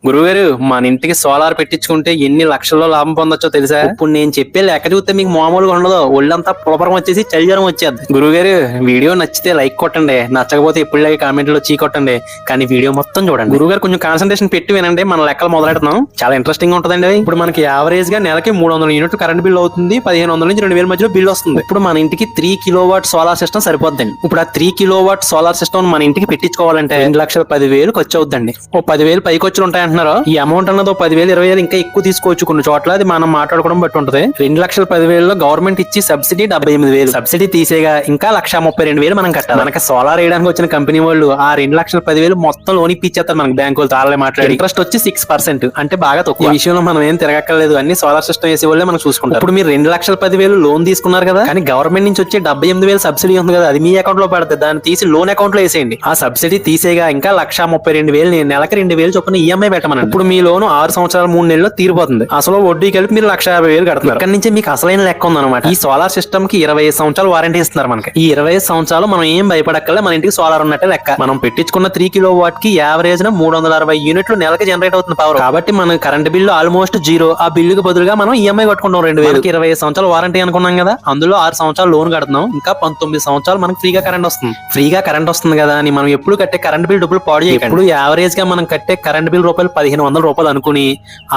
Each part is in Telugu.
గురుగారు మన ఇంటికి సోలార్ పెట్టించుకుంటే ఎన్ని లక్షల్లో లాభం పొందొచ్చో తెలుసా? ఇప్పుడు నేను చెప్పే లెక్క చూస్తే మీకు మామూలుగా ఉండదు, ఒళ్ళంతా పులపరం వచ్చేసి చలిజరం వచ్చేది. గురుగారు వీడియో నచ్చితే లైక్ కొట్టండి, నచ్చకపోతే ఎప్పుడు కామెంట్ లో చీ కొట్టండి, కానీ వీడియో మొత్తం చూడండి. గురుగారు కొంచెం కాన్సన్ట్రేషన్ పెట్టి వినండి, మన లెక్కలు మొదలెడతాం. చాలా ఇంట్రెస్టింగ్ ఉంటుందండి. ఇప్పుడు మనకి యావరేజ్ గా నెలకి 300 యూనిట్లు కరెంట్ బిల్ అవుతుంది, 1500 నుంచి 2000 మధ్యలో బిల్ వస్తుంది. ఇప్పుడు మన ఇంటికి 3 కిలోవాట్ సోలార్ సిస్టమ్ సరిపోద్దండి. ఇప్పుడు ఆ 3 కిలోవాట్ సోలార్ సిస్టమ్ మన ఇంటికి పెట్టించుకోవాలంటే 2,10,000 ఖర్చు అవుద్దండి. ఓ 10,000 పైకి వచ్చి ఉంటాయి అంటున్నారు. ఈ అమౌంట్ అన్నది 10,000 20,000 ఇంకా ఎక్కువ తీసుకోవచ్చు కొన్ని చోట్ల, అది మనం మాట్లాడుకోవడం బట్టి ఉంటుంది. 2,10,000 గవర్నమెంట్ ఇచ్చి సబ్సిడీ 78,000, సబ్సిడీ తీసేగా ఇంకా 1,32,000 మనం కట్టాలి. మనకి సోలార్ వేయడానికి వచ్చిన కంపెనీ వాళ్ళు ఆ 2,10,000 మొత్తం లోన్ ఇప్పించేస్తారు మనకి బ్యాంకులు తాళే మాట్లాడి. ఇంట్రెస్ట్ వచ్చి 6%, అంటే బాగా తక్కువ. ఈ విషయంలో మనం ఏం తిరగక్కర్లేదు, అన్ని సోలార్ సిస్టమ్ వేసే వాళ్ళే మనం చూసుకుంటాం. ఇప్పుడు మీరు 2,10,000 లోన్ తీసుకున్నారు కదా, కానీ గవర్నమెంట్ నుంచి వచ్చే 78,000 సబ్సిడీ ఉంది కదా, అది మీ అకౌంట్ లో పడుతుంది. దాన్ని తీసి లోన్ అకౌంట్ లో వేసేయండి. ఆ సబ్సిడీ తీసేగా ఇంకా 1,32,000 నెలకి 2,000 చొప్పున ఈఎంఐ పెట్టమని. ఇప్పుడు మీ లోన్ 6 సంవత్సరాలు 3 నెలల్లో తీరిపోతుంది. అసలు వడ్డీ కలిపి మీరు 1,50,000 కడుతున్నారు. ఇక్కడ నుంచి మీకు అసలైన లెక్క ఉందన్నమాట. ఈ సోలార్ సిస్టమ్ కి 25 సంవత్సరాలు వారంటీ ఇస్తున్నారు మనకి. ఈ 25 సంవత్సరాలు మనం ఏం భయపడక్కర్లే, మన ఇంటికి సోలార్ ఉన్నట్టే లెక్క. మనం పెట్టించుకున్న 3 కిలో వాట్ కి యావరేజ్ 360 యూనిట్లు నెలకి జనరేట్ అవుతుంది పవర్. కాబట్టి మన కరెంట్ బిల్లు ఆల్మోస్ట్ జీరో. ఆ బిల్లుకి బదులుగా మనం ఈఎంఐ కట్టుకుంటాం 2,000. 25 సంవత్సరాలు వారంటీ అనుకున్నాం కదా, అందులో 6 సంవత్సరాలు లోన్ కడుతున్నాం. ఇంకా 19 సంవత్సరాలు మనకి ఫ్రీగా కరెంట్ వస్తుంది. ఫ్రీగా కరెంట్ వస్తుంది కదా అని మనం ఎప్పుడు కట్టే కరెంట్ బిల్ డబ్బులు పాడు చేయకండి. ఇప్పుడు యావరేజ్ గా మనం కట్టే కరెంట్ బిల్ రూపాయలు 1,500 రూపాయలు అనుకుని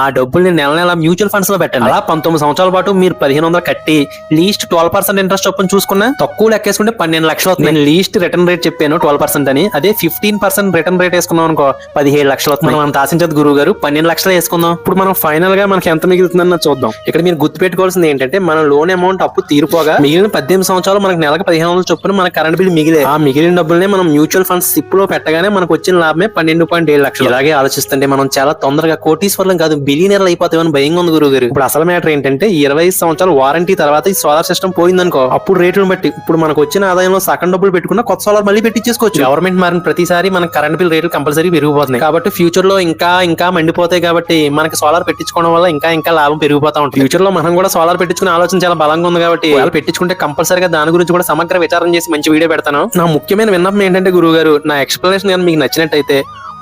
ఆ డబ్బుల్ని నెల నెల మ్యూచువల్ ఫండ్స్ లో పెట్టండి. అలా 19 సంవత్సరాల పాటు మీరు 1,500 కట్టి లీస్ట్ 12% ఇంట్రెస్ట్ చొప్పున చూసుకున్నా తక్కువ లెక్కేసుకుంటే 12 లక్షలు అవుతుంది. నేను లీస్ట్ రిటర్న్ రేట్ చెప్పాను 12% అని, అదే 15% రిటర్న్ రేట్ వేసుకున్నాం అనుకో 17 లక్షలు అవుతుంది. మనం అంత ఆశించదు గురువు గారు, 12 లక్షలు వేసుకుందాం. ఇప్పుడు మనం ఫైనల్ గా మనకి ఎంత మిగులుతుందన్న చూద్దాం. ఇక్కడ మీరు గుర్తుపెట్టుకోవాల్సింది ఏంటంటే, మన లోన్ అమౌంట్ అప్పు తీరిపోగా మిగిలిన 18 సంవత్సరాలు మనకి నెలకు 1,500 చొప్పున మన కరెంట్ బిల్ మిగిలే. ఆ మిగిలిన డబ్బుల్ని మనం మ్యూచువల్ ఫండ్స్ సిప్ లో పెట్టగానే మనకు వచ్చిన లాభమే 12.7 లక్షలు. ఇలాగే ఆలోచిస్తుంటే మనం చాలా తొందరగా కోటీశ్వర్లం కాదు బిలియనర్లు అయిపోతామని భయంగా ఉంది గురువు గారు. ఇప్పుడు అసలు మ్యాటర్ ఏంటంటే, 25 సంవత్సరాలు వారంటీ తర్వాత ఈ సోలార్ సిస్టమ్ పోయిందనుకో, అప్పుడు రేట్లను బట్టి ఇప్పుడు మనకు వచ్చిన ఆదాయంలో సగం డబ్బులు పెట్టుకున్న కొత్త సోలార్ మళ్ళీ పెట్టించేసుకోవచ్చు. గవర్నమెంట్ మారిన ప్రతిసారి మన కరెంట్ బిల్ రేట్లు కంపల్సరీ పెరిగిపోతున్నాయి. కాబట్టి ఫ్యూచర్ లో ఇంకా మండిపోతాయి. కాబట్టి మనకి సోలార్ పెట్టించుకోవడం వల్ల ఇంకా లాభం పెరిగిపోతా ఉంటుంది. ఫ్యూచర్ లో మనం కూడా సోలార్ పెట్టించుకునే ఆలోచన చాలా బలంగా ఉంది. కాబట్టి వాళ్ళు పెట్టించుకుంటే కంపల్సరీగా దాని గురించి కూడా సమగ్ర విచారం చేసి మంచి వీడియో పెడతాను. నా ముఖ్యమైన విన్నపం ఏంటంటే గురువు గారు, నా ఎక్స్ప్లెనేషన్ కానీ మీకు నచ్చినట్టయితే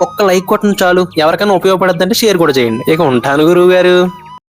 ఒక్క లైక్ కొట్టండి చాలు. ఎవరికైనా ఉపయోగపడద్దంటే షేర్ కూడా చేయండి. ఇక ఉంటాను గురువు గారు.